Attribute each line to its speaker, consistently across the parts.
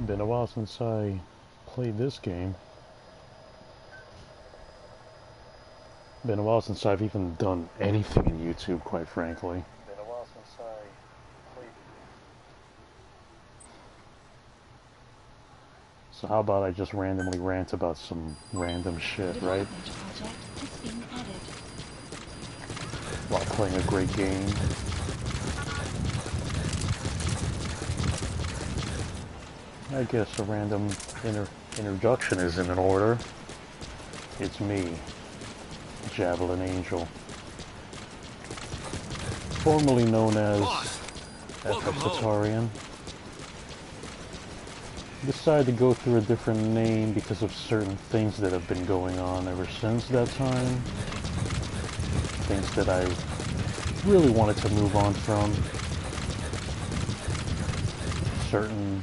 Speaker 1: Been a while since I played this game. Been a while since I've even done anything in YouTube, quite frankly. Been a while since I played. So how about I just randomly rant about some random shit, right? While playing a great game. I guess a random introduction is in order. It's me, Javelin Angel, formerly known as FX-ATARIEN. Decided to go through a different name because of certain things that have been going on ever since that time. Things that I really wanted to move on from. Certain,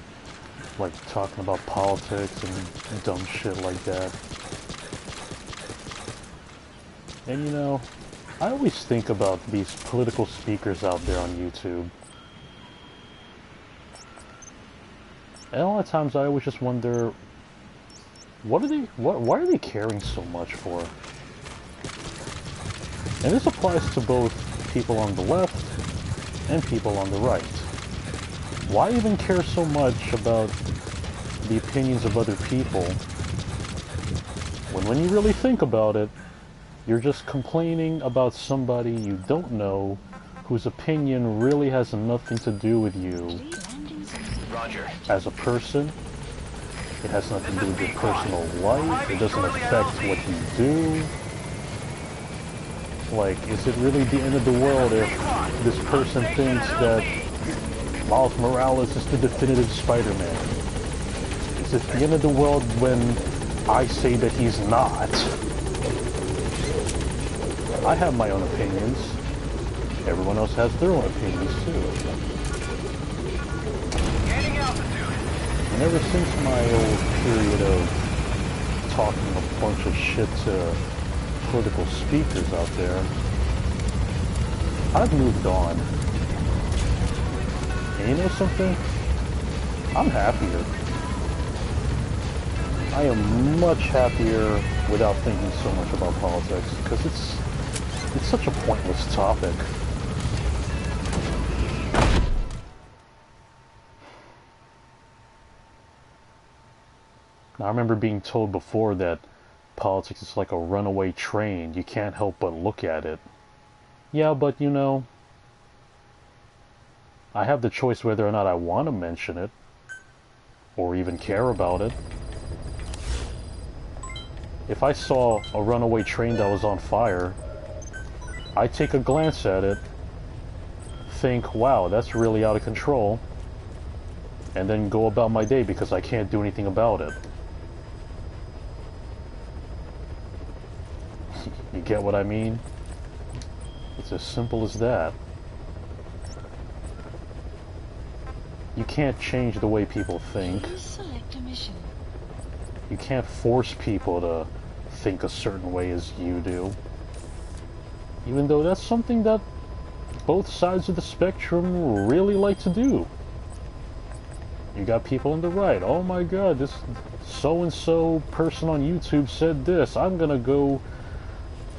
Speaker 1: like, talking about politics and dumb shit like that. And you know, I always think about these political speakers out there on YouTube. And a lot of times I always just wonder, why are they caring so much for? And this applies to both people on the left and people on the right. Why even care so much about the opinions of other people when you really think about it, you're just complaining about somebody you don't know whose opinion really has nothing to do with you.
Speaker 2: Roger.
Speaker 1: As a person, it has nothing to do with your personal life, it doesn't affect what you do. Like, is it really the end of the world if this person thinks that Miles Morales is the definitive Spider-Man? Is it the end of the world when I say that he's not? I have my own opinions. Everyone else has their own opinions too. And ever since my old period of talking a bunch of shit to political speakers out there, I've moved on. And you know something? I'm happier. I am much happier without thinking so much about politics, because it's such a pointless topic. Now, I remember being told before that politics is like a runaway train. You can't help but look at it. Yeah, but you know, I have the choice whether or not I want to mention it, or even care about it. If I saw a runaway train that was on fire, I'd take a glance at it, think, wow, that's really out of control, and then go about my day because I can't do anything about it. You get what I mean? It's as simple as that. You can't change the way people think. You can't force people to think a certain way as you do. Even though that's something that both sides of the spectrum really like to do. You got people on the right, oh my god, this so-and-so person on YouTube said this, I'm gonna go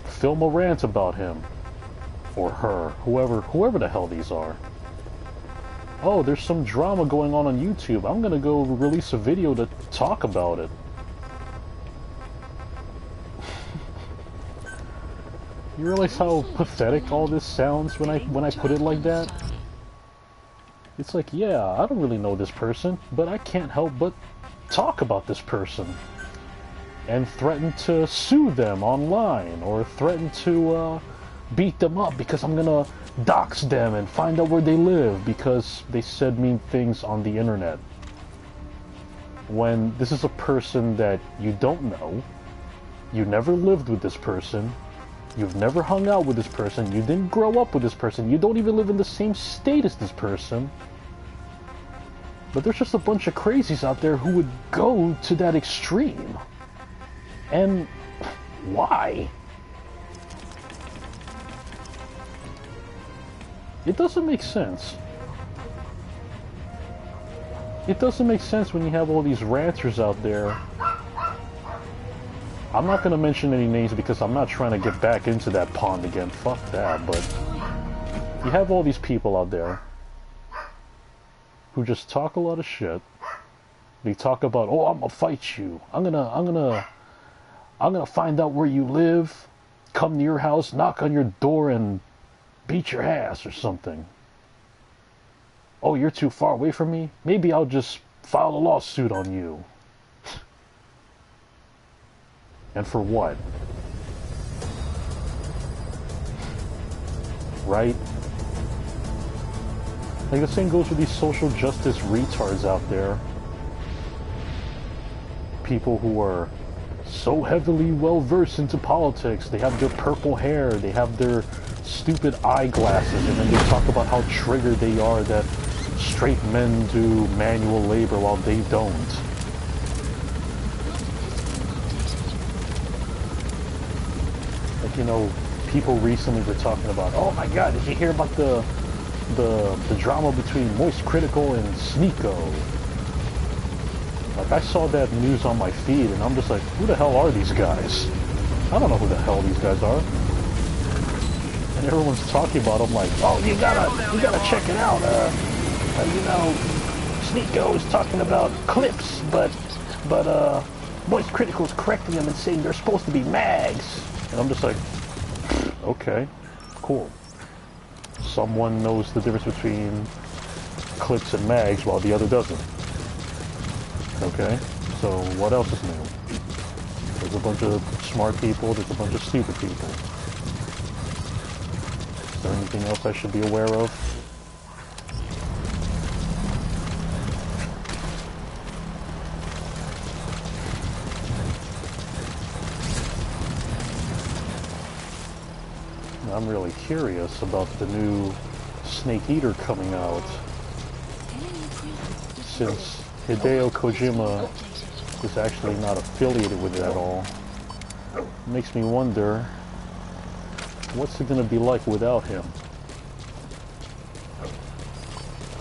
Speaker 1: film a rant about him. Or her, whoever the hell these are. Oh, there's some drama going on YouTube, I'm gonna go release a video to talk about it. You realize how pathetic all this sounds when I put it like that? It's like, yeah, I don't really know this person, but I can't help but talk about this person. And threaten to sue them online, or threaten to beat them up because I'm gonna dox them and find out where they live because they said mean things on the internet. When this is a person that you don't know, you never lived with this person, you've never hung out with this person, you didn't grow up with this person, you don't even live in the same state as this person. But there's just a bunch of crazies out there who would go to that extreme. And why? It doesn't make sense. It doesn't make sense when you have all these ranters out there. I'm not going to mention any names because I'm not trying to get back into that pond again. Fuck that, but you have all these people out there who just talk a lot of shit. They talk about, oh, I'm gonna fight you. I'm gonna find out where you live, come to your house, knock on your door, and beat your ass or something. Oh, you're too far away from me? Maybe I'll just file a lawsuit on you. And for what? Right? Like the same goes with these social justice retards out there. People who are so heavily well-versed into politics. They have their purple hair, they have their stupid eyeglasses, and then they talk about how triggered they are that straight men do manual labor while they don't. Like, you know, people recently were talking about, oh my god, did you hear about the drama between Moist Critical and Sneeko? Like, I saw that news on my feed, and I'm just like, who the hell are these guys? I don't know who the hell these guys are. And everyone's talking about them like, oh, you gotta check it out. You know, Sneeko is talking about clips, but Moist Critical's correcting them and saying they're supposed to be mags. And I'm just like, okay, cool. Someone knows the difference between clips and mags while the other doesn't. Okay, so what else is new? There's a bunch of smart people, there's a bunch of stupid people. Is there anything else I should be aware of? I'm really curious about the new Snake Eater coming out. Since Hideo Kojima is actually not affiliated with it at all. It makes me wonder, what's it going to be like without him?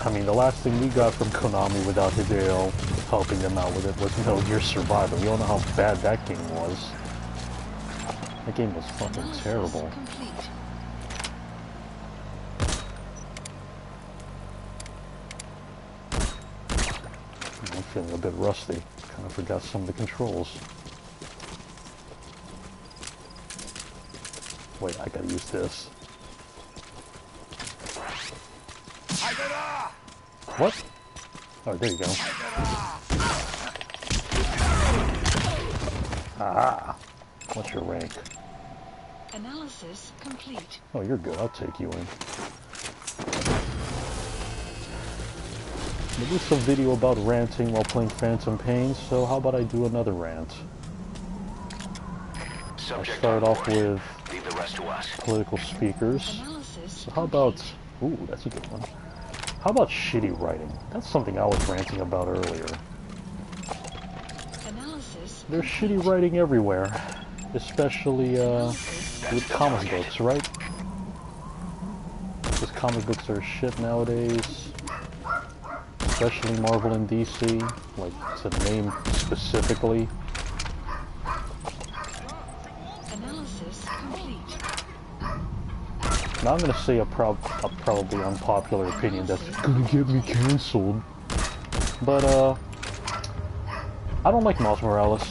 Speaker 1: I mean, the last thing we got from Konami without Hideo helping them out with it was Metal Gear Survivor. We all know how bad that game was. That game was fucking terrible. I'm feeling a bit rusty. Kind of forgot some of the controls. Wait, I gotta use this. What? Oh, there you go. Ah! What's your rank?
Speaker 3: Analysis complete.
Speaker 1: Oh, you're good. I'll take you in. I do some video about ranting while playing Phantom Pain, so how about I do another rant? I'll start off with political speakers. So how about... Ooh, that's a good one. How about shitty writing? That's something I was ranting about earlier. There's shitty writing everywhere. Especially, with comic books, right? Because comic books are shit nowadays. Especially Marvel and DC, like to name specifically.
Speaker 3: Analysis complete.
Speaker 1: Now I'm gonna say a probably unpopular opinion that's gonna get me cancelled. But I don't like Miles Morales.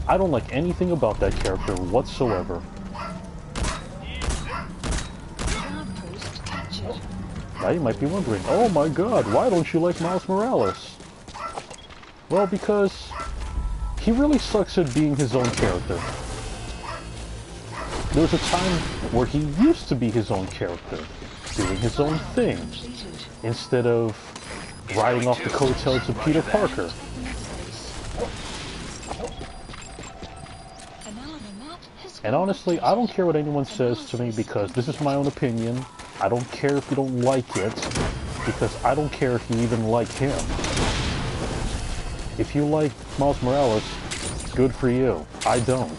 Speaker 1: I don't like anything about that character whatsoever. Now you might be wondering, oh my god, why don't you like Miles Morales? Well, because he really sucks at being his own character. There was a time where he used to be his own character, doing his own thing, instead of riding off the coattails of Peter Parker. And honestly, I don't care what anyone says to me because this is my own opinion. I don't care if you don't like it, because I don't care if you even like him. If you like Miles Morales, good for you. I don't.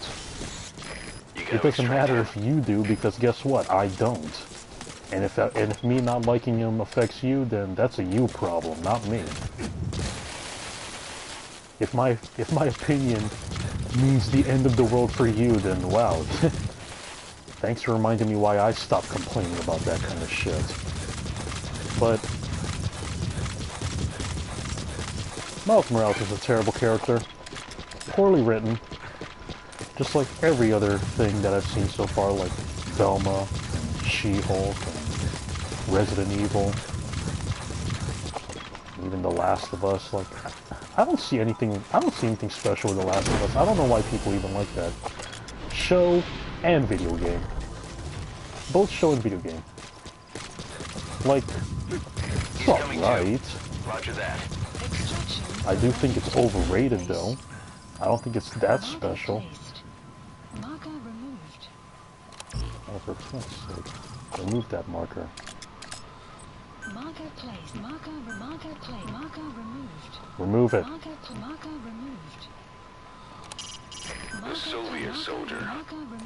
Speaker 1: It doesn't matter if you do, because guess what? I don't. And if me not liking him affects you, then that's a you problem, not me. If my opinion means the end of the world for you, then wow. Thanks for reminding me why I stopped complaining about that kind of shit. But Miles Morales is a terrible character. Poorly written. Just like every other thing that I've seen so far, like Velma, She-Hulk, and Resident Evil, even The Last of Us. Like, I don't see anything special with The Last of Us. I don't know why people even like that. Show and video game. Both show and video game. Like, it's alright.
Speaker 2: Roger that.
Speaker 3: Extraction.
Speaker 1: I do think it's overrated though. I don't think it's that special.
Speaker 3: Marker removed.
Speaker 1: Oh, for fuck's sake. Remove that marker.
Speaker 3: Marker placed. Marker placed. Marker removed.
Speaker 1: Remove it.
Speaker 3: Marker removed.
Speaker 2: The Soviet soldier.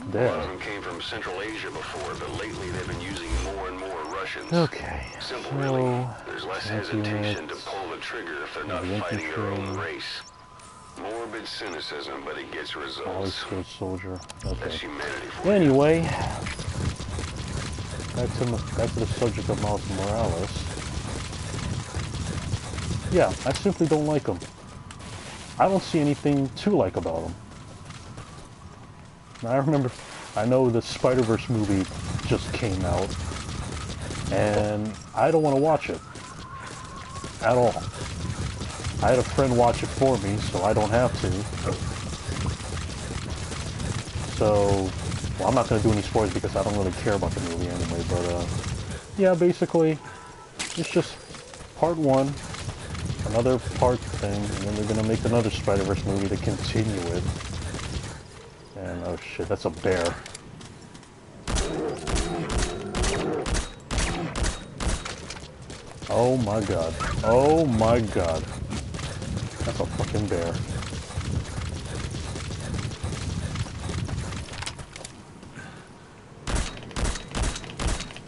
Speaker 1: There.
Speaker 2: One of them came from Central Asia before, but lately they've been using more and more Russians.
Speaker 1: Okay.
Speaker 2: Simple,
Speaker 1: So,
Speaker 2: really. There's less
Speaker 1: anti-units,
Speaker 2: hesitation to pull the trigger if they're not
Speaker 1: heavy
Speaker 2: fighting their own
Speaker 1: infantry,
Speaker 2: race. Morbid cynicism, but it gets
Speaker 1: Poly
Speaker 2: results.
Speaker 1: skilled soldier.
Speaker 2: That's
Speaker 1: Okay.
Speaker 2: humanity for you.
Speaker 1: Anyway, back to the subject of Miles Morales. Yeah, I simply don't like him. I don't see anything to like about him. Now, I know the Spider-Verse movie just came out, and I don't want to watch it. At all. I had a friend watch it for me, so I don't have to. So, well, I'm not going to do any spoilers because I don't really care about the movie anyway, but, yeah, basically, it's just part one, another part thing, and then they're going to make another Spider-Verse movie to continue it. And, oh shit, that's a bear. Oh my god. Oh my god. That's a fucking bear.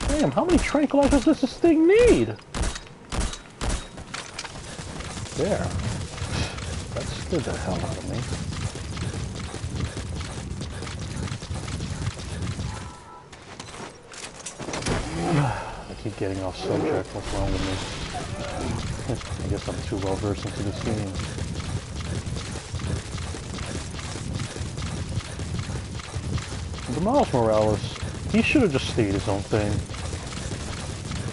Speaker 1: Damn, how many tranquilizers does this thing need? There. That scared the hell out of me. I keep getting off subject. What's wrong with me? I guess I'm too well versed into this game. The Miles Morales, he should have just stayed his own thing.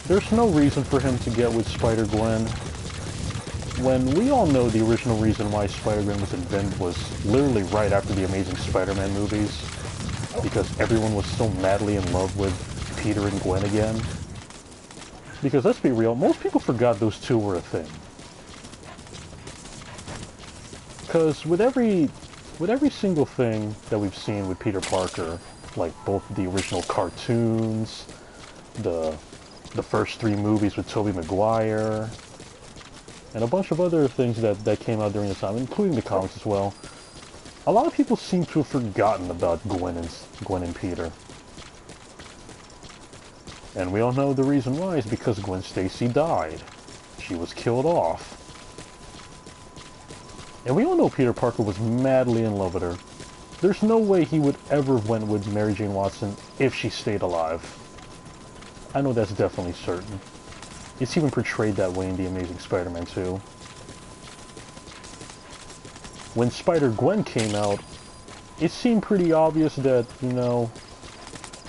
Speaker 1: There's no reason for him to get with Spider-Gwen. When we all know the original reason why Spider-Gwen was invented was literally right after the Amazing Spider-Man movies, because everyone was so madly in love with Peter and Gwen again. Because let's be real, most people forgot those two were a thing. Because with every single thing that we've seen with Peter Parker, like both the original cartoons, the first 3 movies with Tobey Maguire, and a bunch of other things that came out during the time, including the comics as well, a lot of people seem to have forgotten about Gwen and Peter. And we all know the reason why is because Gwen Stacy died. She was killed off. And we all know Peter Parker was madly in love with her. There's no way he would ever have went with Mary Jane Watson if she stayed alive. I know that's definitely certain. It's even portrayed that way in The Amazing Spider-Man 2. When Spider-Gwen came out, it seemed pretty obvious that, you know,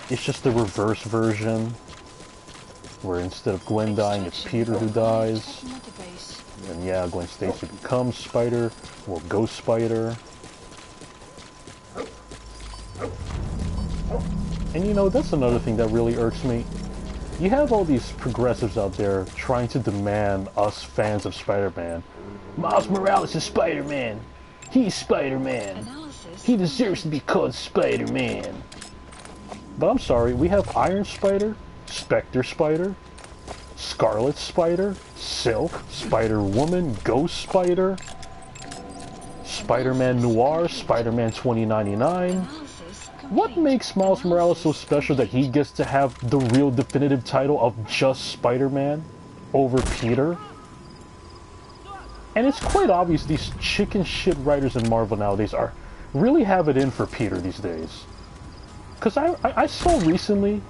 Speaker 1: it's just the reverse version, where instead of Gwen dying, it's Peter who dies. And yeah, Gwen Stacy becomes Spider, or Ghost Spider. And you know, that's another thing that really irks me. You have all these progressives out there trying to demand us fans of Spider-Man. Miles Morales is Spider-Man. He's Spider-Man. He deserves to be called Spider-Man. But I'm sorry, we have Iron Spider, Spectre Spider, Scarlet Spider, Silk, Spider-Woman, Ghost Spider, Spider-Man Noir, Spider-Man 2099. What makes Miles Morales so special that he gets to have the real definitive title of just Spider-Man over Peter? And it's quite obvious these chicken shit writers in Marvel nowadays are really have it in for Peter these days. Because I saw recently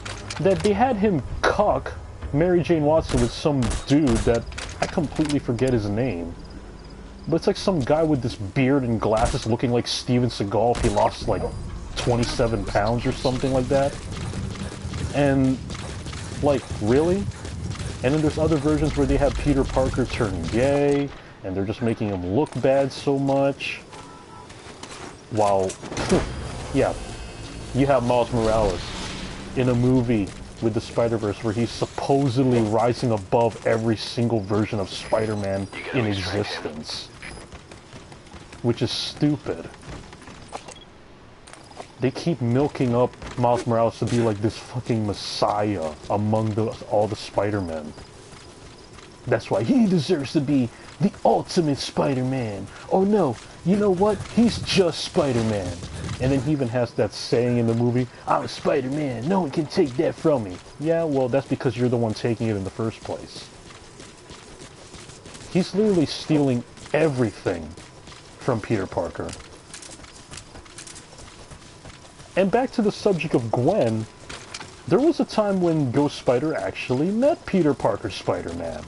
Speaker 1: that they had him cuck Mary Jane Watson with some dude that I completely forget his name. But it's like some guy with this beard and glasses looking like Steven Seagal if he lost like 27 pounds or something like that. And, like, really? And then there's other versions where they have Peter Parker turn gay, and they're just making him look bad so much. While, yeah, you have Miles Morales in a movie with the Spider-Verse where he's supposedly rising above every single version of Spider-Man in existence. Which is stupid. They keep milking up Miles Morales to be like this fucking messiah among all the Spider-Men. That's why he deserves to be the ultimate Spider-Man. Oh no, you know what? He's just Spider-Man. And then he even has that saying in the movie, I'm Spider-Man, no one can take that from me. Yeah, well, that's because you're the one taking it in the first place. He's literally stealing everything from Peter Parker. And back to the subject of Gwen, there was a time when Ghost Spider actually met Peter Parker's Spider-Man.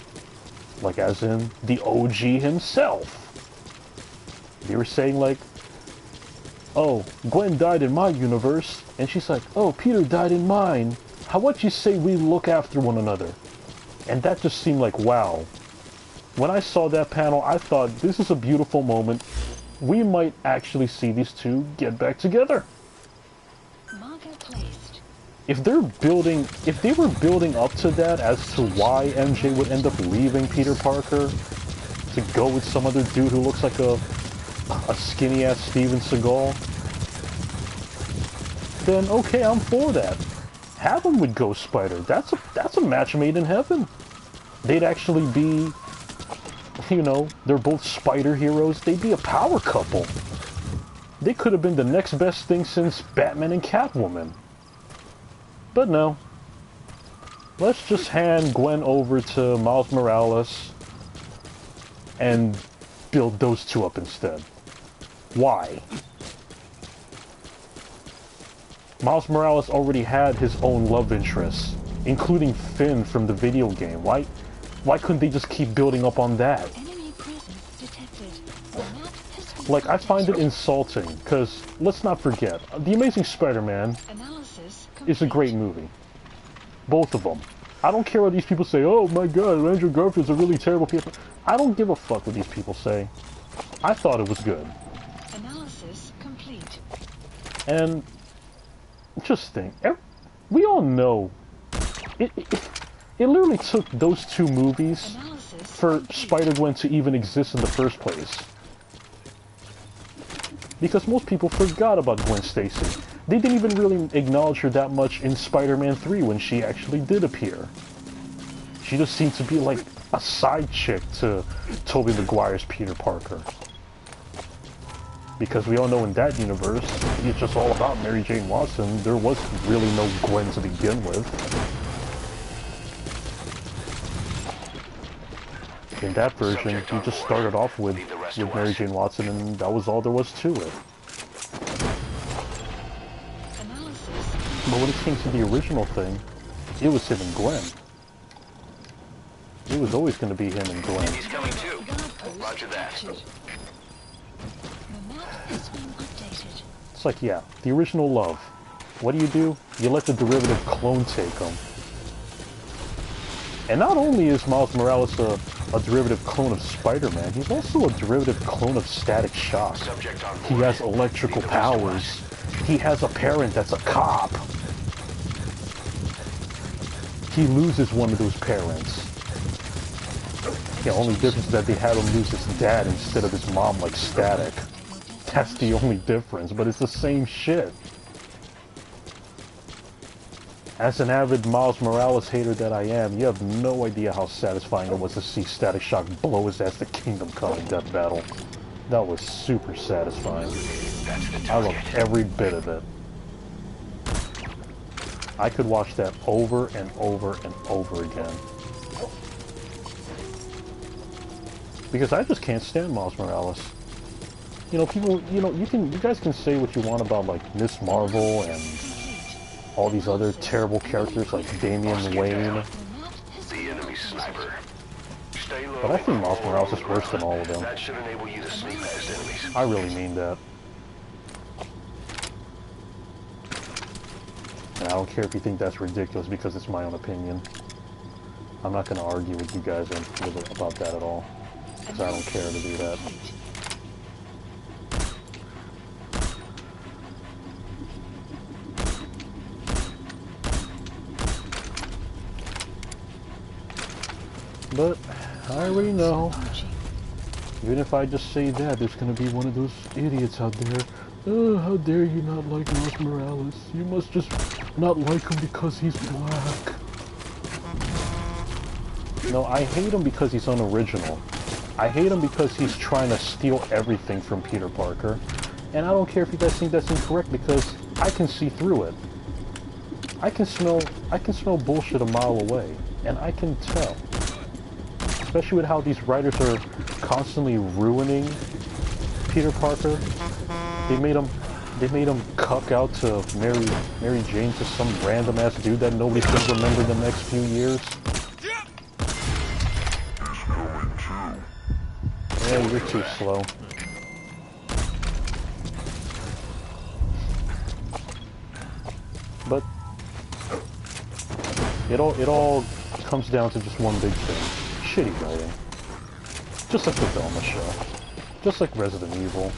Speaker 1: Like as in the OG himself. They were saying like, oh, Gwen died in my universe, and she's like, oh, Peter died in mine. How about you say we look after one another? And that just seemed like, wow. When I saw that panel, I thought, this is a beautiful moment. We might actually see these two get back together.
Speaker 3: Marker placed.
Speaker 1: If they were building up to that as to why MJ would end up leaving Peter Parker to go with some other dude who looks like a skinny-ass Steven Seagal, then okay, I'm for that. Have him with Ghost Spider. That's a match made in heaven. They'd actually be, you know, they're both spider heroes. They'd be a power couple. They could have been the next best thing since Batman and Catwoman. But no. Let's just hand Gwen over to Miles Morales and build those two up instead. Why? Miles Morales already had his own love interests, including Finn from the video game. Why couldn't they just keep building up on that?
Speaker 3: Enemy presence detected. The map has been
Speaker 1: Like, I find it
Speaker 3: updated.
Speaker 1: insulting, because let's not forget, The Amazing Spider-Man
Speaker 3: Analysis
Speaker 1: is a
Speaker 3: complete.
Speaker 1: great movie. Both of them. I don't care what these people say, oh my god, Andrew Garfield's a really terrible person. I don't give a fuck what these people say. I thought it was good.
Speaker 3: Analysis complete.
Speaker 1: And just think, we all know, it literally took those two movies
Speaker 3: Analysis
Speaker 1: for
Speaker 3: complete.
Speaker 1: Spider-Gwen to even exist in the first place. Because most people forgot about Gwen Stacy. They didn't even really acknowledge her that much in Spider-Man 3 when she actually did appear. She just seemed to be like a side chick to Tobey Maguire's Peter Parker. Because we all know in that universe, it's just all about Mary Jane Watson. There was really no Gwen to begin with. In that version, he just started off with Mary Jane Watson, and that was all there was to it.
Speaker 3: Analysis.
Speaker 1: But when it came to the original thing, it was him and Gwen. It was always going to be him and Gwen.
Speaker 2: He's coming too.
Speaker 3: Guard post
Speaker 2: Roger that.
Speaker 3: captured. The map has been updated.
Speaker 1: It's like, yeah, the original love. What do? You let the derivative clone take them. And not only is Miles Morales a derivative clone of Spider-Man, he's also a derivative clone of Static Shock.
Speaker 2: Subject on
Speaker 1: He
Speaker 2: board.
Speaker 1: has electrical powers. He has a parent that's a cop. He loses one of those parents. The only difference is that they had him lose his dad instead of his mom like Static. That's the only difference, but it's the same shit. As an avid Miles Morales hater that I am, you have no idea how satisfying it was to see Static Shock blow his ass to Kingdom Come in Death Battle. That was super satisfying.
Speaker 2: That's the
Speaker 1: I loved
Speaker 2: target.
Speaker 1: every bit of it. I could watch that over and over and over again. Because I just can't stand Miles Morales. You know, people, you know, you guys can say what you want about, like, Miss Marvel and all these other terrible characters like Damian Wayne.
Speaker 2: The enemy sniper. Stay low.
Speaker 1: But I think Miles Morales is worse than all of them.
Speaker 2: That should enable you to sneak past enemies.
Speaker 1: I really mean that. And I don't care if you think that's ridiculous because it's my own opinion. I'm not going to argue with you guys about that at all. Because I don't care to do that. But I already know. Even if I just say that, there's gonna be one of those idiots out there. Oh, how dare you not like Miles Morales? You must just not like him because he's black. No, I hate him because he's unoriginal. I hate him because he's trying to steal everything from Peter Parker. And I don't care if you guys think that's incorrect because I can see through it. I can smell bullshit a mile away. And I can tell. Especially with how these writers are constantly ruining Peter Parker. They made him cuck out to Mary Jane to some random ass dude that nobody's gonna remember the next few years. Yeah, you're too slow. But it all comes down to just one big thing. Shitty writing. Just like the Velma show. Just like Resident Evil.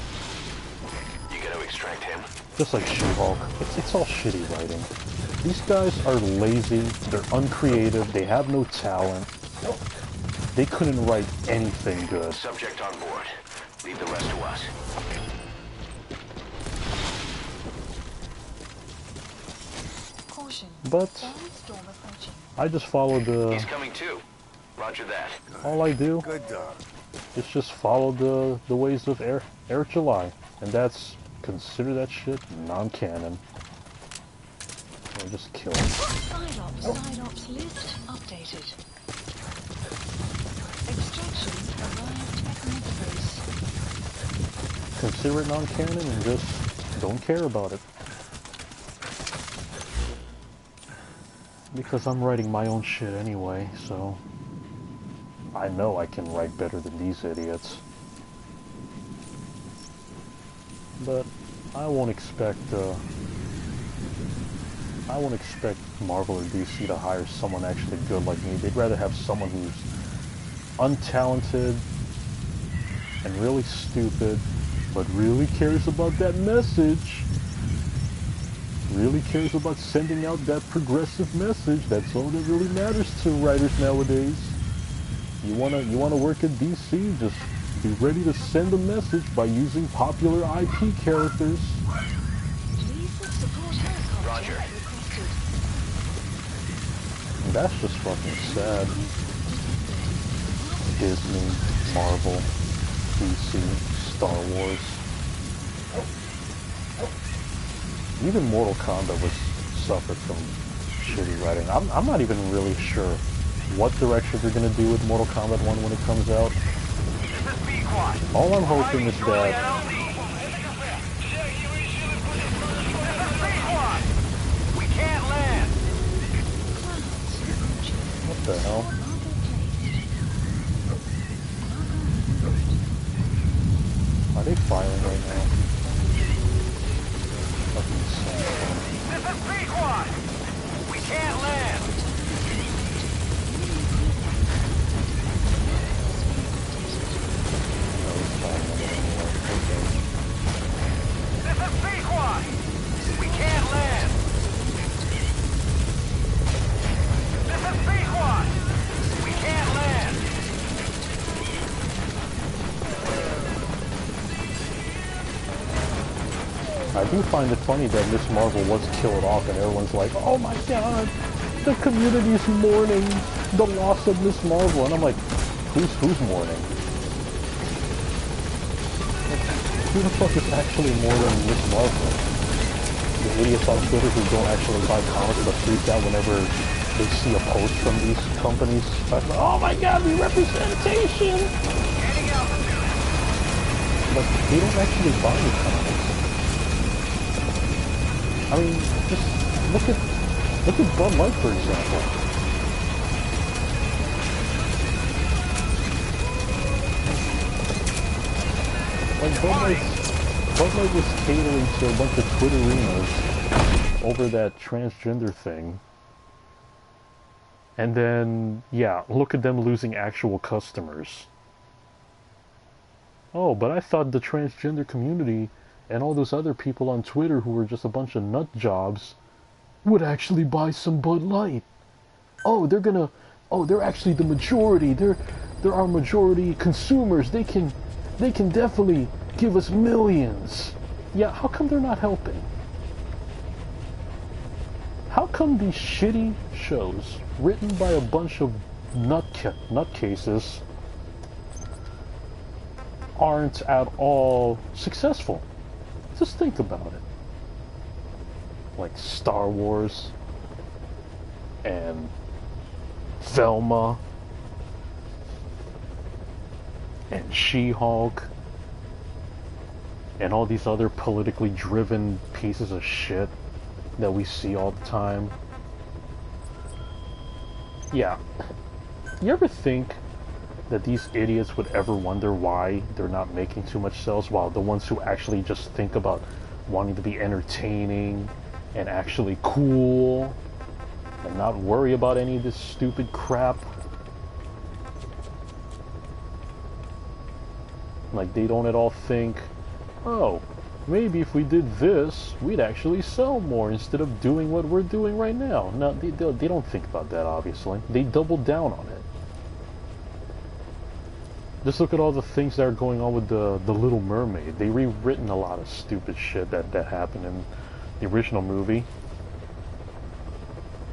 Speaker 2: You gotta extract him.
Speaker 1: Just like She-Hulk. It's all shitty writing. These guys are lazy, they're uncreative, they have no talent. They couldn't write anything good.
Speaker 2: Subject on board. Leave the rest to us.
Speaker 3: Caution.
Speaker 1: But
Speaker 3: Storm approaching.
Speaker 1: I just follow
Speaker 2: He's coming too. Roger that.
Speaker 1: all I do
Speaker 4: Good dog.
Speaker 1: is just follow the ways of Eric July. And that's, consider that shit non-canon. Or just kill him.
Speaker 3: Side ops list updated. Extraction arrived at Megaverse.
Speaker 1: Consider it non-canon and just don't care about it. Because I'm writing my own shit anyway, so I know I can write better than these idiots. But I won't expect Marvel or DC to hire someone actually good like me. They'd rather have someone who's untalented and really stupid, but really cares about that message. Really cares about sending out that progressive message. That's all that really matters to writers nowadays. You wanna work at DC, just be ready to send a message by using popular IP characters.
Speaker 2: Roger.
Speaker 1: And that's just fucking sad. Disney, Marvel, DC, Star Wars. Even Mortal Kombat suffered from shitty writing. I'm not even really sure what direction they're gonna do with Mortal Kombat 1 when it comes out. All I'm hoping is that
Speaker 2: We can't land.
Speaker 1: what the hell? Are they firing right now? Fucking insane.
Speaker 2: This is Pequod. We can't land.
Speaker 1: No, it's firing on it anyway. Okay.
Speaker 2: This is Pequod. We can't land. This is Pequod. We can't land.
Speaker 1: I do find it funny that Miss Marvel was killed off and everyone's like, oh my god, the community's mourning the loss of Miss Marvel. And I'm like, who's mourning? Like, who the fuck is actually mourning Miss Marvel? idiots on Twitter who don't actually buy comics but freak out whenever they see a post from these companies talking about, oh my god, we representation! But they don't actually buy the comics. I mean, just look at Bud Light, for example. Like, Bud Light was catering to a bunch of Twitterinos over that transgender thing. And then, yeah, look at them losing actual customers. Oh, but I thought the transgender community and all those other people on Twitter who were just a bunch of nut jobs would actually buy some Bud Light. Oh, they're actually the majority. They're our majority consumers. They can definitely give us millions. Yeah, how come they're not helping? How come these shitty shows written by a bunch of nutcases aren't at all successful? Just think about it. Like Star Wars and Velma and She-Hulk and all these other politically driven pieces of shit that we see all the time. Yeah. You ever think that these idiots would ever wonder why they're not making too much sales, while the ones who actually just think about wanting to be entertaining and actually cool and not worry about any of this stupid crap? Like, they don't at all think, oh, maybe if we did this, we'd actually sell more instead of doing what we're doing right now. No, they don't think about that, obviously. They double down on it. Just look at all the things that are going on with the Little Mermaid. They rewritten a lot of stupid shit that happened in the original movie.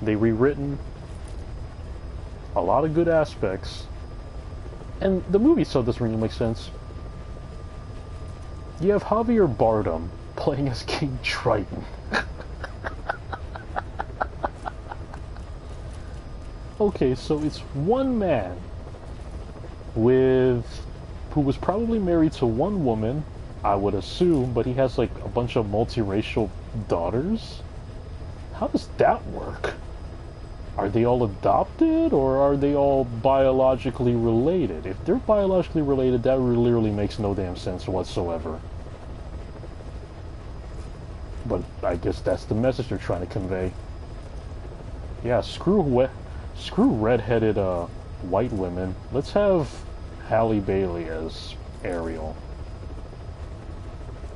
Speaker 1: They rewritten a lot of good aspects. And the movie itself doesn't really make sense. You have Javier Bardem playing as King Triton. Okay, so it's one man who was probably married to one woman, I would assume, but he has like a bunch of multiracial daughters? How does that work? Are they all adopted, or are they all biologically related? If they're biologically related, that literally makes no damn sense whatsoever. But I guess that's the message they're trying to convey. Yeah, screw redheaded white women. Let's have Halle Bailey as Ariel.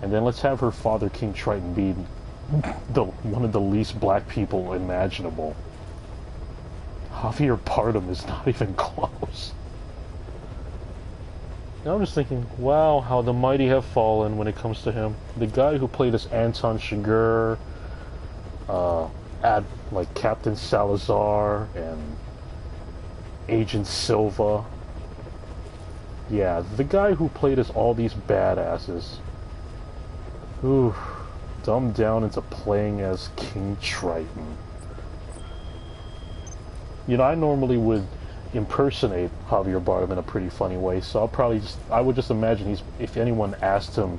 Speaker 1: And then let's have her father, King Triton, be one of the least black people imaginable. Javier Bardem is not even close. And I'm just thinking, wow, how the mighty have fallen when it comes to him. The guy who played as Anton Chigurh, like Captain Salazar and Agent Silva. Yeah, the guy who played as all these badasses. Ooh, dumbed down into playing as King Triton. You know, I normally would impersonate Javier Bardem in a pretty funny way, so I would just imagine if anyone asked him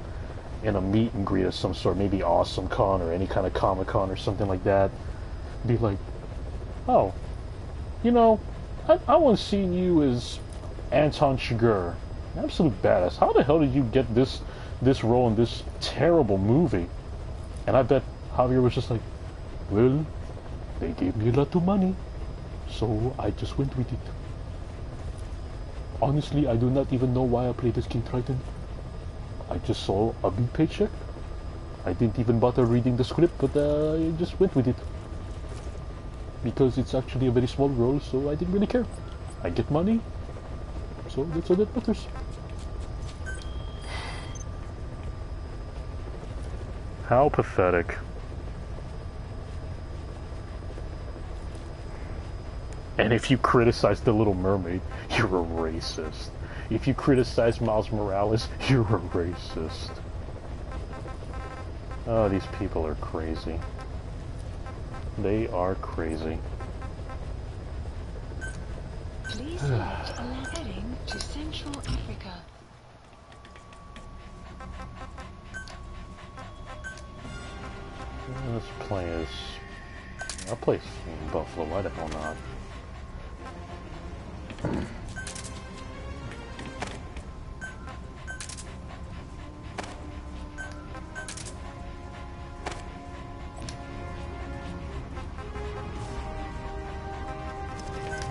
Speaker 1: in a meet and greet of some sort, maybe Awesome Con or any kind of Comic Con or something like that, be like, oh, you know, I want to see you as Anton Chigurh. Absolute badass. How the hell did you get this role in this terrible movie? And I bet Javier was just like, well, they gave me a lot of money, so I just went with it. Honestly, I do not even know why I played as King Triton. I just saw a big paycheck. I didn't even bother reading the script, but I just went with it. Because it's actually a very small role, so I didn't really care. I get money, so that's all that matters. How pathetic. And if you criticize The Little Mermaid, you're a racist. If you criticize Miles Morales, you're a racist. Oh, these people are crazy. They are crazy.
Speaker 3: Please select a lane heading to Central Africa.
Speaker 1: This play is... I'll play Buffalo, why the hell not?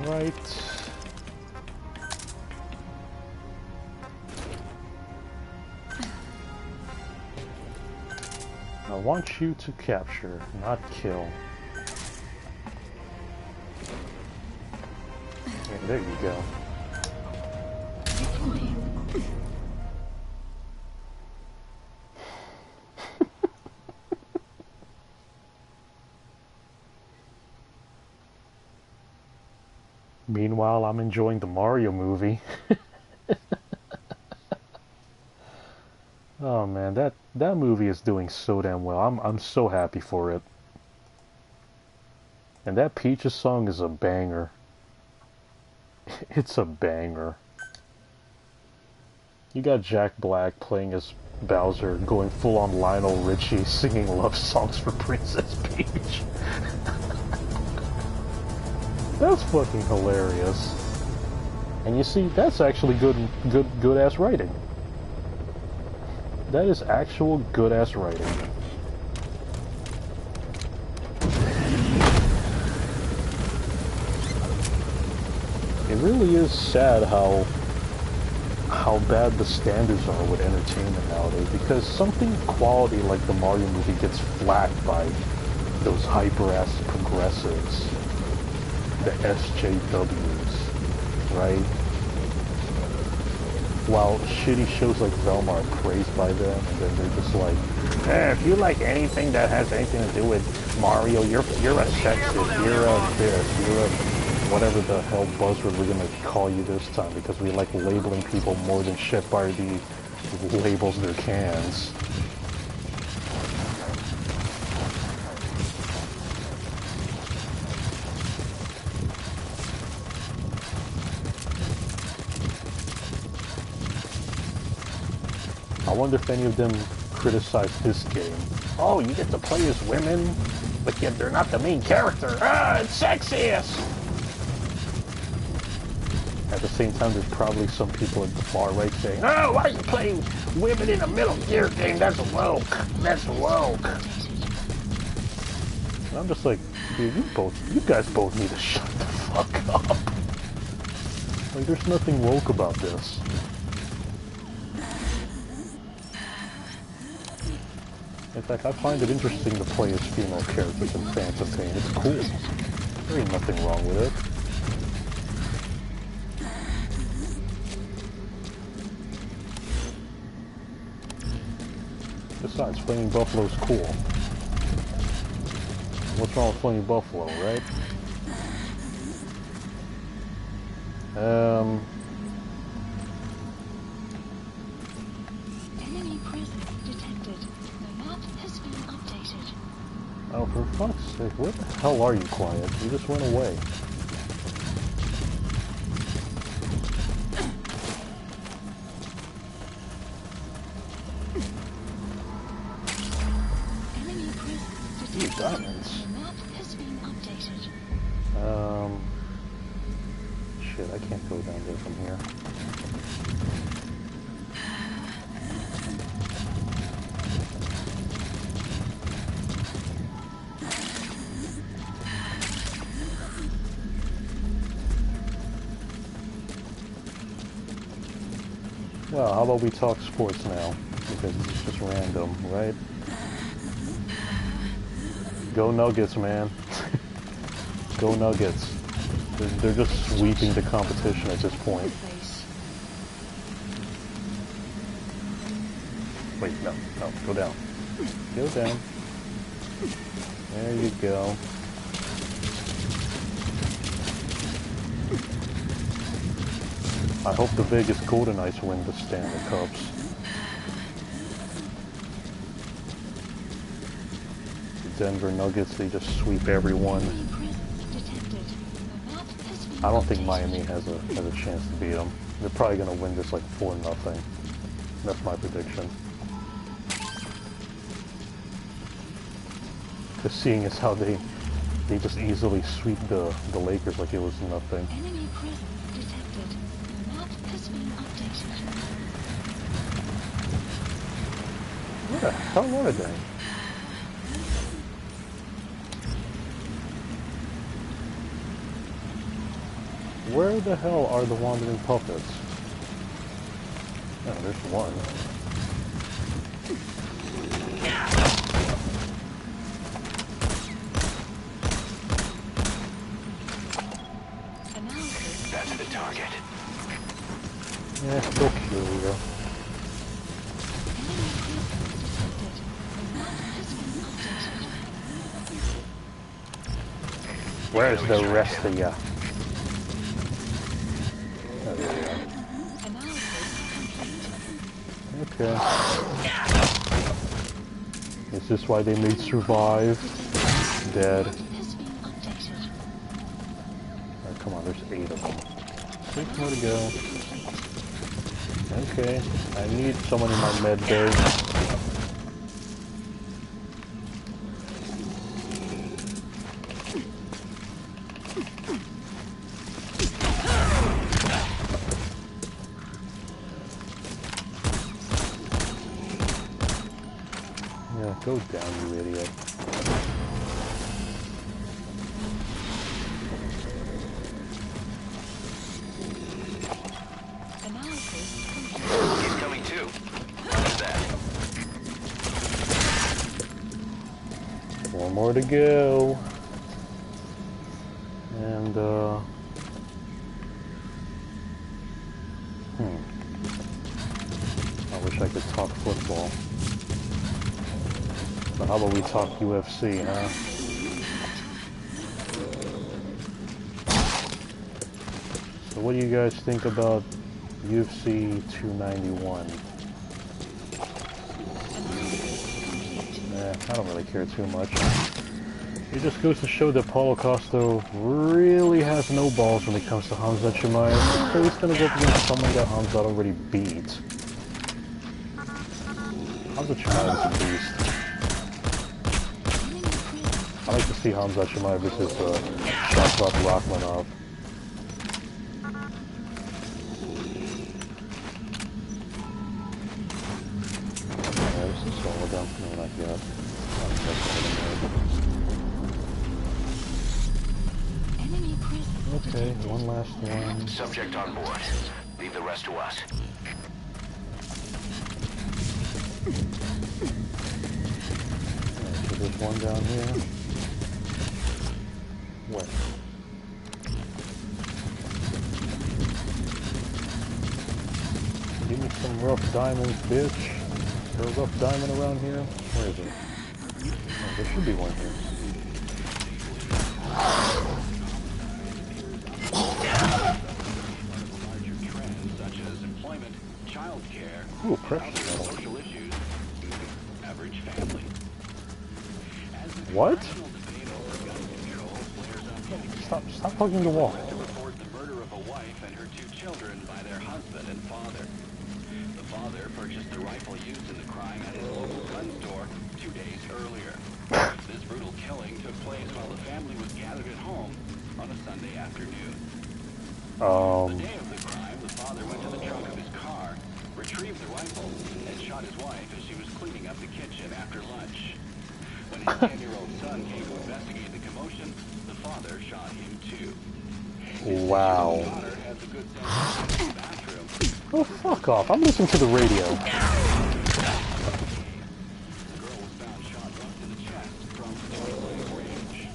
Speaker 1: Right. I want you to capture, not kill. Yeah, there you go. Meanwhile, I'm enjoying the Mario movie. Oh man, that movie is doing so damn well. I'm so happy for it. And that Peaches song is a banger. It's a banger. You got Jack Black playing as Bowser, going full on Lionel Richie, singing love songs for Princess Peach. That's fucking hilarious. And you see, that's actually good ass writing. That is actual good ass writing. It really is sad how bad the standards are with entertainment nowadays, because something quality like the Mario movie gets flacked by those hyper-ass progressives, the SJWs, right? While shitty shows like Velma are praised by them, and then they're just like, if you like anything that has anything to do with Mario, you're a sexist, you're a this, you're a whatever the hell buzzword we're gonna call you this time, because we like labeling people more than shit by the labels their cans. I wonder if any of them criticize this game. Oh, you get to play as women, but yet they're not the main character. Ah, it's sexist! At the same time, there's probably some people at the far right saying, oh, why are you playing women in a Metal Gear game? That's woke. That's woke. And I'm just like, dude, you guys both need to shut the fuck up. Like, there's nothing woke about this. In fact, I find it interesting to play as female characters in Phantom Pain. It's cool. There ain't nothing wrong with it. Besides, Flaming Buffalo's cool. What's wrong with Flaming Buffalo, right?
Speaker 3: Enemy presence detected. The map has been updated.
Speaker 1: Oh, for fuck's sake, where the hell are you, Quiet? You just went away.
Speaker 3: Enemy presence detected.
Speaker 1: Diamonds.
Speaker 3: The map has been updated.
Speaker 1: Shit, I can't go down there from here. Well, how about we talk sports now? Because it's just random, right? Go Nuggets, man. Go Nuggets. They're just sweeping the competition at this point. Wait, no, go down. Go down. There you go. I hope the Vegas Golden Knights win the Stanley Cups. Denver Nuggets, they just sweep everyone.
Speaker 3: Enemy presence detected. The map has been
Speaker 1: I don't think
Speaker 3: updated.
Speaker 1: Miami has a chance to beat them. They're probably gonna win this like 4-0. That's my prediction. Because seeing as how they just easily sweep the Lakers like it was nothing.
Speaker 3: Enemy presence detected. The map has been updated.
Speaker 1: Where the hell are they? Where the hell are the wandering puppets? Oh, there's one.
Speaker 3: Analysis.
Speaker 2: That's the target.
Speaker 1: Yeah, go kill you.
Speaker 3: Enemy presence detected. The map has been updated.
Speaker 1: Where's the rest of ya? Oh, there you
Speaker 3: Analysis complete.
Speaker 1: are. Okay. Is this why they made Survive? Dead.
Speaker 3: Has been updated.
Speaker 1: Oh, come on, there's 8 of them. 6 more to go. Okay, I need someone in my med bay. Yeah, go down, you idiot.
Speaker 3: Analysis complete.
Speaker 2: He's coming too. What's that?
Speaker 1: 4 more to go. And, I wish I could talk football. But how about we talk UFC, huh? So what do you guys think about UFC 291? I don't really care too much. It just goes to show that Paulo Costa really has no balls when it comes to Hamzat Chimaev. So he's gonna go up against someone that Hamzat already beat. Hamzat Chimaev is a beast. I like to see Hamzat Chimaev versus Shavkat Rakhmonov. This is all done. No, not yet.
Speaker 3: Enemy presence
Speaker 1: Okay,
Speaker 3: detected.
Speaker 1: one last one.
Speaker 2: Subject on board. Leave the rest to us.
Speaker 1: Alright, so there's one down here. Where? Give me some rough diamonds, bitch. Is there a rough diamond around here? Where is it? Oh, there should be one here.
Speaker 2: Such as employment, childcare,
Speaker 1: Ooh, precious metal.
Speaker 2: social issues, average family.
Speaker 1: What? Stop hugging the wall.
Speaker 2: To report the murder of a wife and her 2 children by their husband and father. The father purchased the rifle used in the crime at his local gun store 2 days earlier. This brutal killing took place while the family was gathered at home on a Sunday afternoon. The day of the crime, the father went to the trunk of his car, retrieved the rifle, and shot his wife as she was cleaning up the kitchen after lunch. When his 10-year-old son came to investigate the commotion, the father shot him too.
Speaker 1: Wow.
Speaker 2: His daughter has a good sense in the bathroom.
Speaker 1: Oh, fuck off. I'm listening to the radio.
Speaker 2: The girl was found shot once in the chest from point-blank range.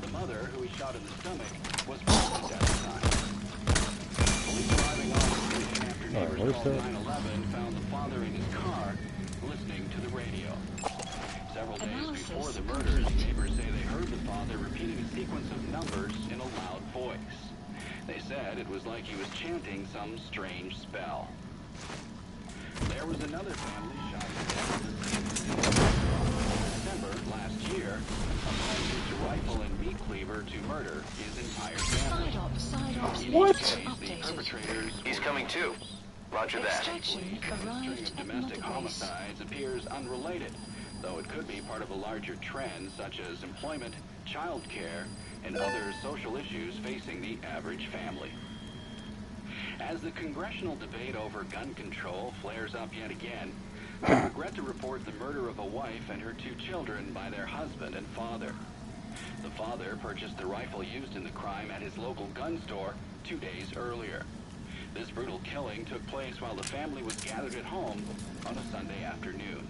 Speaker 2: The mother, who he shot in the stomach, was present at the time. Police arriving on the scene after neighbors
Speaker 1: where's
Speaker 2: called
Speaker 1: that?
Speaker 2: 911 found the father in his car listening to the radio. Several days before the murders, neighbors say they heard the father repeating a sequence of numbers in a loud voice. They said it was like he was chanting some strange spell. There was another family shot to death in December last year A man used a rifle and meat cleaver to murder his entire family.
Speaker 3: Side ops.
Speaker 1: What?
Speaker 2: The perpetrators.
Speaker 4: He's coming too. Roger that.
Speaker 3: Extraction
Speaker 2: The string
Speaker 3: arrived
Speaker 2: of
Speaker 3: at
Speaker 2: domestic
Speaker 3: Mother Base.
Speaker 2: homicides appears unrelated, though it could be part of a larger trend such as employment, child care, and other social issues facing the average family. As the congressional debate over gun control flares up yet again, we regret to report the murder of a wife and her 2 children by their husband and father. The father purchased the rifle used in the crime at his local gun store 2 days earlier. This brutal killing took place while the family was gathered at home on a Sunday afternoon.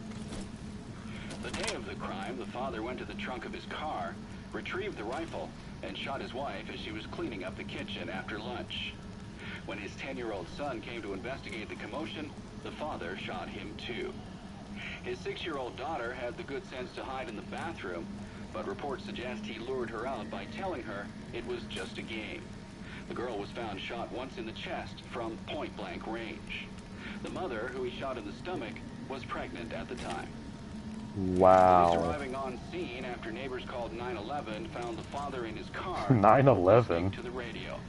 Speaker 2: The day of the crime, the father went to the trunk of his car, retrieved the rifle, and shot his wife as she was cleaning up the kitchen after lunch. When his 10-year-old son came to investigate the commotion, the father shot him too. His 6-year-old daughter had the good sense to hide in the bathroom, but reports suggest he lured her out by telling her it was just a game. The girl was found shot once in the chest from point-blank range. The mother, who he shot in the stomach, was pregnant at the time. Police
Speaker 1: Wow.
Speaker 2: arriving on scene after neighbors called 911 found the father in his car
Speaker 1: 911?
Speaker 2: listening to the radio.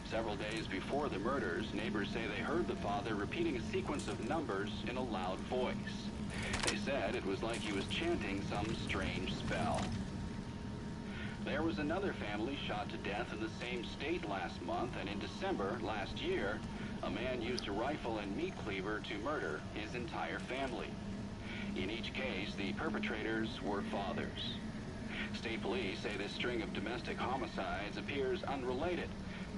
Speaker 2: Several days before the murders, neighbors say they heard the father repeating a sequence of numbers in a loud voice. They said it was like he was chanting some strange spell. There was another family shot to death in the same state last month, and in December last year, a man used a rifle and meat cleaver to murder his entire family. In each case, the perpetrators were fathers. State police say this string of domestic homicides appears unrelated,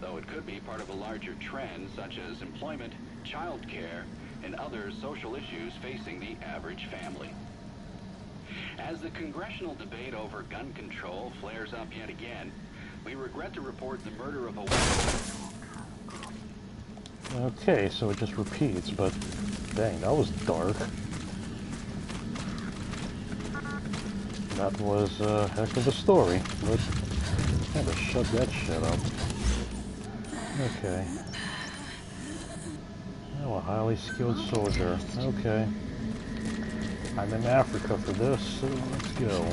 Speaker 2: though it could be part of a larger trend such as employment, child care, and other social issues facing the average family. As the congressional debate over gun control flares up yet again, we regret to report the murder of a woman.
Speaker 1: Okay, so it just repeats, but dang, that was dark. That was a heck of a story, but I had to shut that shit up. Okay. Oh, a highly skilled soldier. Okay. I'm in Africa for this, so let's go.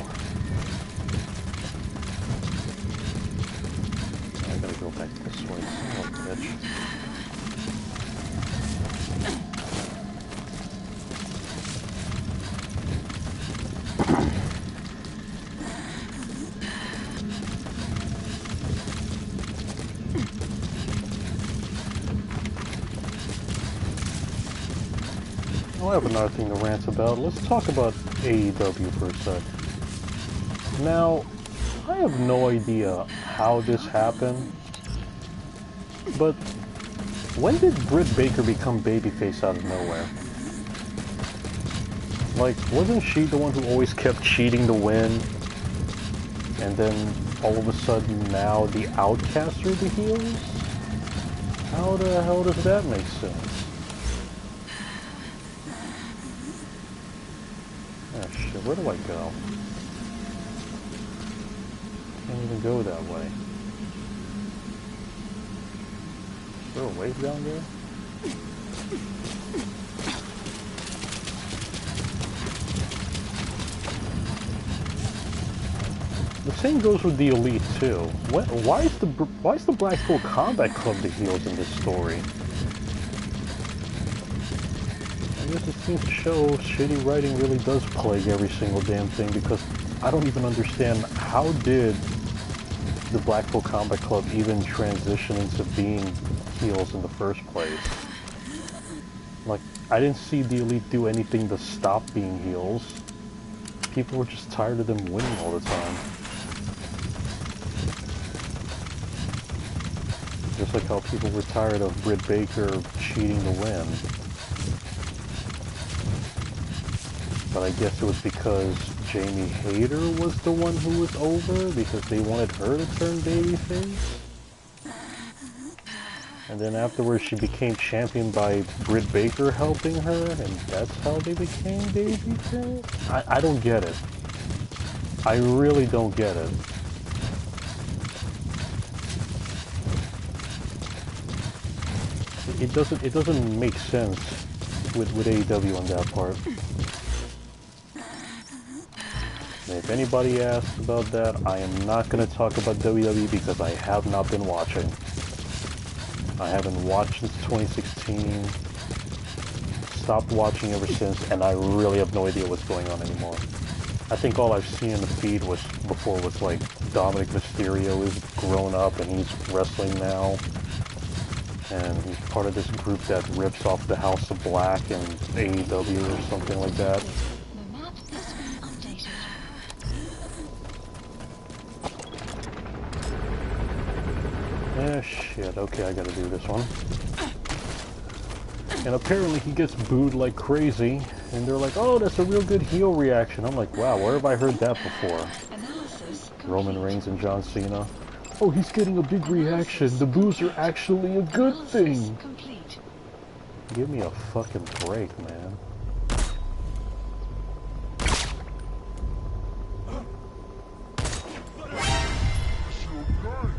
Speaker 1: I gotta go back this way, son of a bitch. I have another thing to rant about. Let's talk about AEW for a sec. Now, I have no idea how this happened, but when did Britt Baker become babyface out of nowhere? Like, wasn't she the one who always kept cheating to win? And then, all of a sudden, now the Outcasts are the heels? How the hell does that make sense? Oh shit, where do I go? Can't even go that way. Is there a wave down there? The same goes with the Elite too. Why is the Blackpool Combat Club the heels in this story? I guess it seems to show shitty writing really does plague every single damn thing, because I don't even understand how did the Blackpool Combat Club even transition into being heels in the first place. Like, I didn't see the Elite do anything to stop being heels. People were just tired of them winning all the time. Just like how people were tired of Britt Baker cheating to win. But I guess it was because Jamie Hayter was the one who was over, because they wanted her to turn babyface. And then afterwards she became champion by Britt Baker helping her, and that's how they became babyface? I don't get it. I really don't get it. It doesn't make sense with AEW on that part. And if anybody asks about that, I am not going to talk about WWE because I have not been watching. I haven't watched since 2016. Stopped watching ever since, and I really have no idea what's going on anymore. I think all I've seen in the feed was before was like Dominic Mysterio is grown up and he's wrestling now. And he's part of this group that rips off the House of Black and AEW or something like that.
Speaker 3: The map has been updated.
Speaker 1: Eh, shit. Okay, I gotta do this one. And apparently he gets booed like crazy, and they're like, oh, that's a real good heel reaction. I'm like, wow, where have I heard that before?
Speaker 3: Analysis complete.
Speaker 1: Roman Reigns and John Cena. Oh, he's getting a big reaction. The boos are actually a good thing.
Speaker 3: Complete.
Speaker 1: Give me a fucking break, man.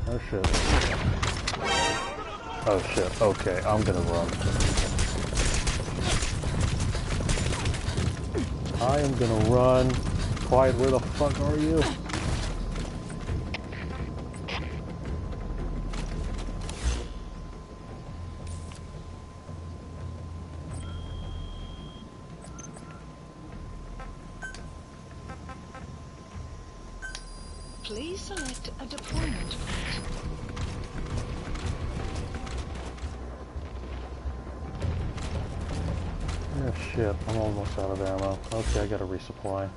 Speaker 1: Oh shit. Oh shit. Okay, I'm gonna run. I am gonna run. Quiet, where the fuck are you?
Speaker 3: Please select a deployment point.
Speaker 1: Oh shit, I'm almost out of ammo. Okay, I gotta resupply.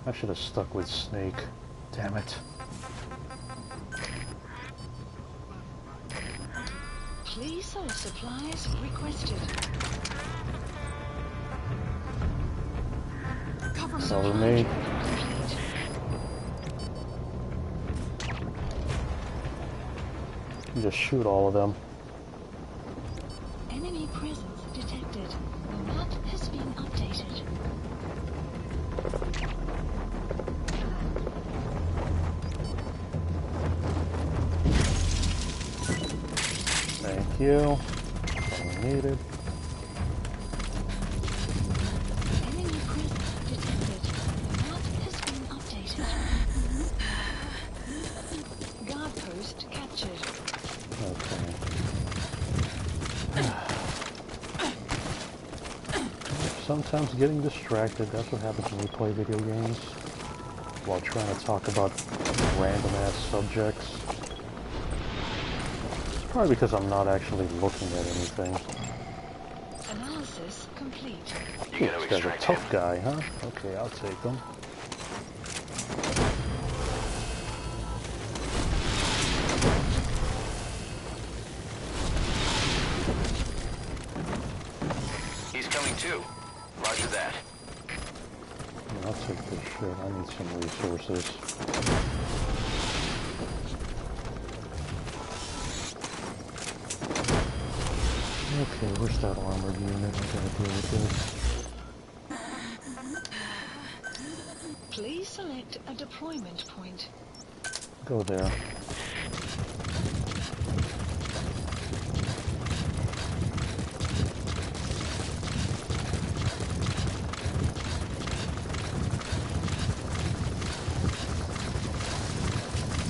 Speaker 1: I should have stuck with Snake. Damn it.
Speaker 3: Please select supplies requested.
Speaker 1: Cover me.
Speaker 3: Complete.
Speaker 1: You just shoot all of them.
Speaker 3: Enemy presence detected. The map has been updated.
Speaker 1: Thank you. All needed.
Speaker 3: Enemy presence detected. The map has been updated. Guard post captured.
Speaker 1: Okay. Sometimes getting distracted, that's what happens when we play video games. While trying to talk about random ass subjects. It's probably because I'm not actually looking at anything.
Speaker 3: Analysis complete.
Speaker 4: You
Speaker 1: Ooh,
Speaker 4: gotta
Speaker 1: this guy's a
Speaker 4: extract
Speaker 1: tough
Speaker 4: him.
Speaker 1: guy, huh? Okay, I'll take him.
Speaker 4: He's coming too. Roger that.
Speaker 1: I'll take this shit. I need some resources. Okay, where's that armored unit? I gotta deal with this.
Speaker 3: Please select a deployment point.
Speaker 1: Go there.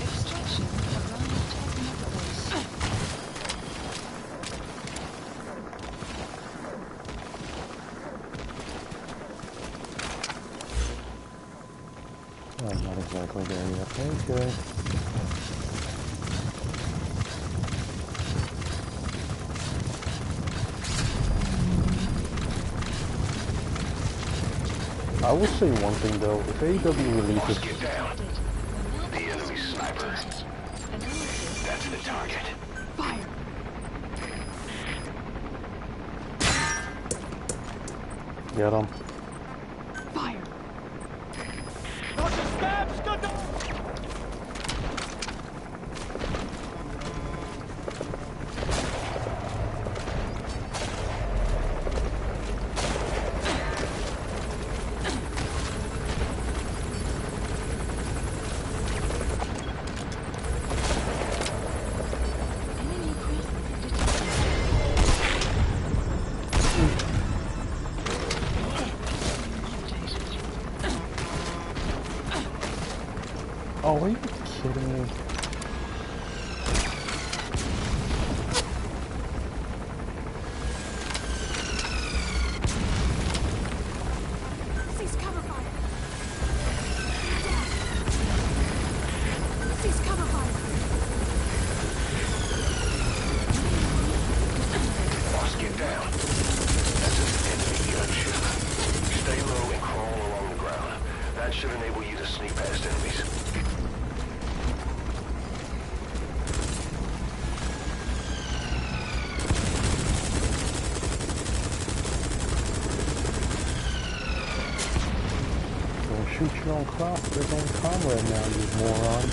Speaker 3: Extraction arrived at mother base.
Speaker 1: Oh, I'm not exactly there yet. Okay. I will say one thing though, if AEW releases...
Speaker 4: Get down. The enemy sniper.
Speaker 3: Analysis.
Speaker 4: That's the target.
Speaker 3: Fire.
Speaker 1: Get him.
Speaker 3: Fire. Enemy presence detected.
Speaker 1: Oh, are you kidding me?
Speaker 3: Cease cover fire. Cease cover fire.
Speaker 4: Boss, get down. That's an enemy gunship. Stay low and crawl along the ground. That should enable you to sneak past enemies.
Speaker 1: Don't shoot your own comrade now, you moron.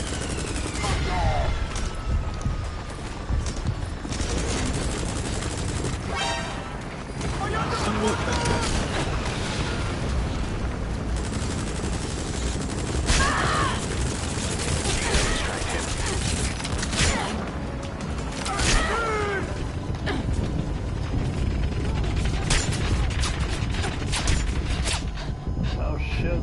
Speaker 1: Oh shit.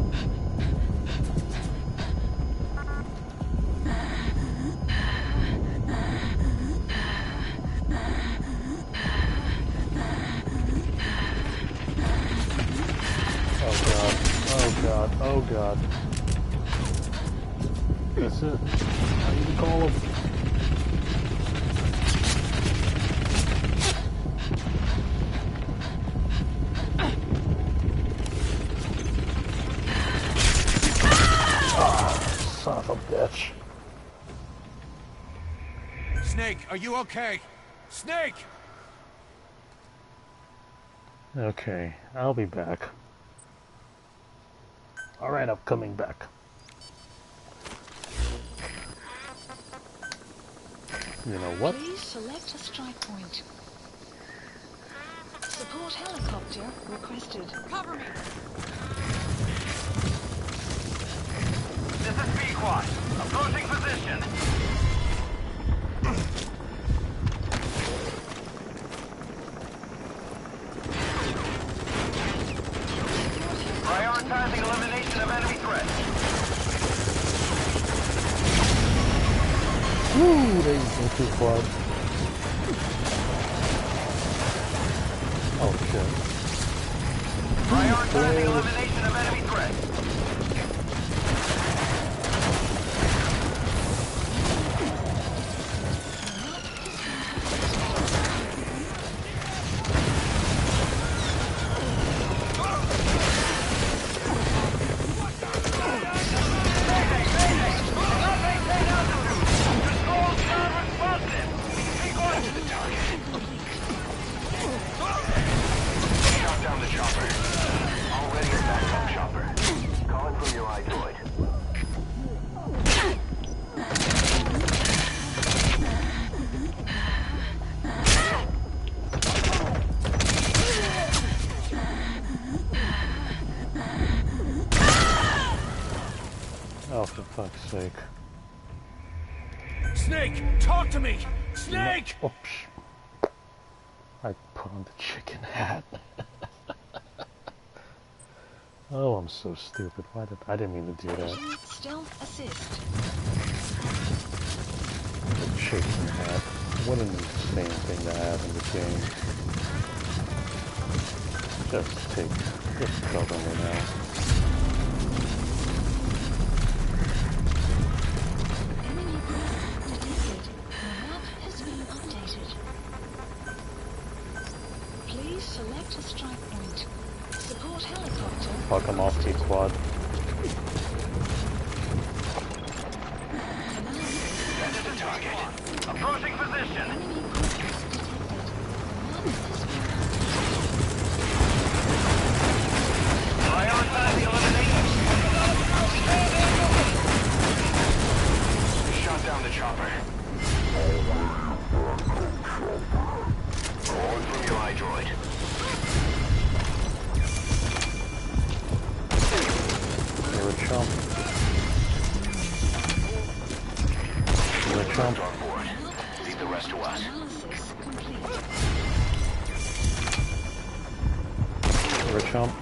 Speaker 1: Oh god. That's it. I need to call him. Oh, son of a bitch.
Speaker 5: Snake, are you okay? Snake!
Speaker 1: Okay, I'll be back. Alright, I'm coming back. You know what?
Speaker 3: Please select a strike point. Support helicopter requested. Cover me.
Speaker 4: This is Pequod. Approaching position. Prioritizing elimination of enemy threats.
Speaker 1: Woo! They went too far. Oh shit.
Speaker 4: Prioritizing elimination of enemy threats. Shot down the chopper. Already a backup chopper. Calling from your iDroid.
Speaker 1: Oh, for fuck's sake.
Speaker 5: Snake, talk to me! Snake!
Speaker 1: Oops. I put on the chicken hat. Oh, I'm so stupid. I didn't mean to do that.
Speaker 3: Stealth assist.
Speaker 1: The chicken hat. What an insane thing to have in the game. Just cover me now.
Speaker 3: Enemy craft detected. The map has been updated. Please select a strike point. Support helicopter.
Speaker 1: Fuck him off, T-Quad.
Speaker 4: That is the target. Approaching position.
Speaker 3: Enemy craft detected. The map has been
Speaker 4: Prioritizing elimination. Shot down the chopper. Calling from your iDroid.
Speaker 1: You're a chump. You're a chump.
Speaker 4: On board. Leave the rest to us.
Speaker 3: analysis complete.
Speaker 1: You're a chump.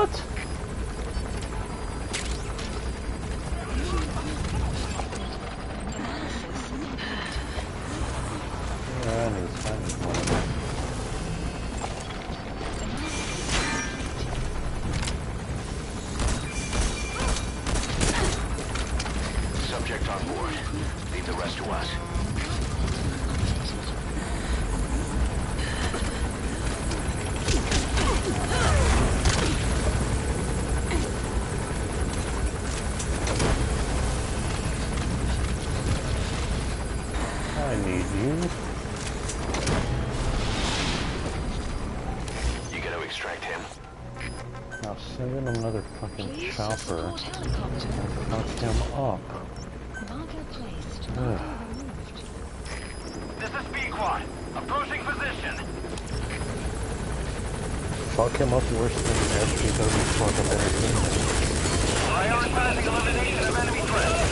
Speaker 1: What? Yeah, I need one of them.
Speaker 4: Subject on board. Leave the rest to us.
Speaker 1: I need you.
Speaker 4: You gotta extract him.
Speaker 1: Now send in another fucking
Speaker 3: Please
Speaker 1: chopper
Speaker 3: support helicopter.
Speaker 1: and fuck him up.
Speaker 3: Marker placed.
Speaker 1: Ugh.
Speaker 3: Marker removed.
Speaker 5: This is B-Quad. Approaching position.
Speaker 1: Fuck him up worse than SPW fuck up anything.
Speaker 5: Prioritizing elimination of enemy threats.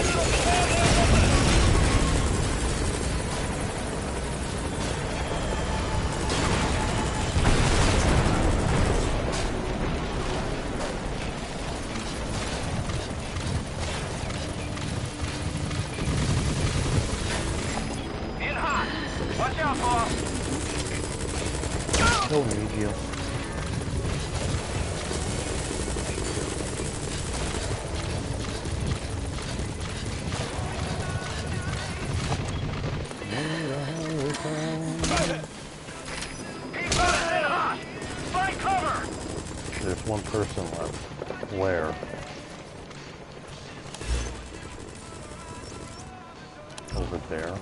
Speaker 5: In hot. Watch out, boss.
Speaker 1: Don't need you.
Speaker 5: P-Quad is in hot. Find cover.
Speaker 1: There's one person left. Where? Over there.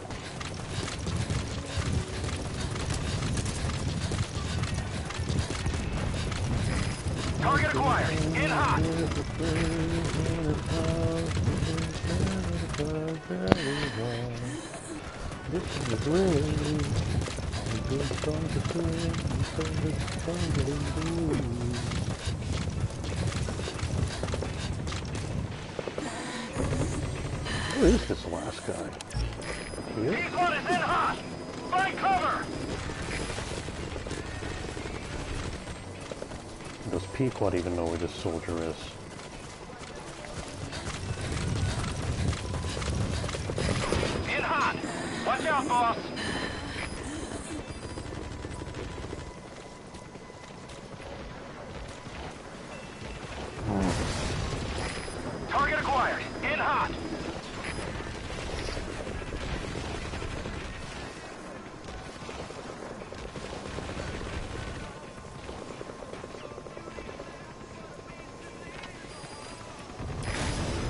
Speaker 5: Target acquired. In hot.
Speaker 1: This is really I'm just going to Who is this last guy? Here?
Speaker 5: P-Quad is in hot. Find cover.
Speaker 1: Does Pequot even know where this soldier is?
Speaker 5: In hot. Watch out, boss. Target acquired. In hot.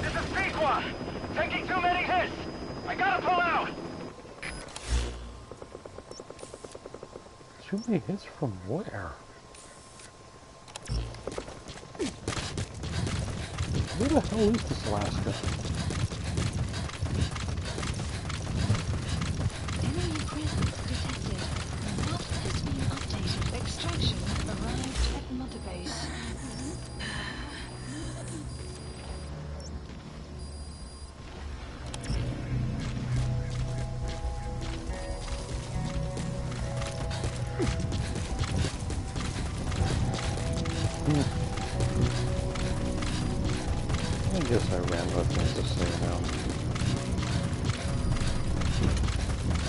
Speaker 5: This is Pequot. Taking too many hits. I gotta pull out.
Speaker 1: Too many hits from where? Where the hell is this last guy?
Speaker 3: Enemy presence detected. Map has been updated. Extraction arrived at Mother Base.
Speaker 1: I guess I ran out of things to say now.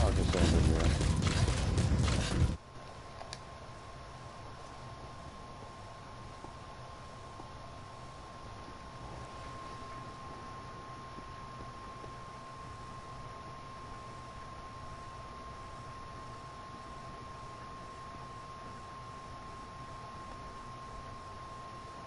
Speaker 1: I'll just end it here.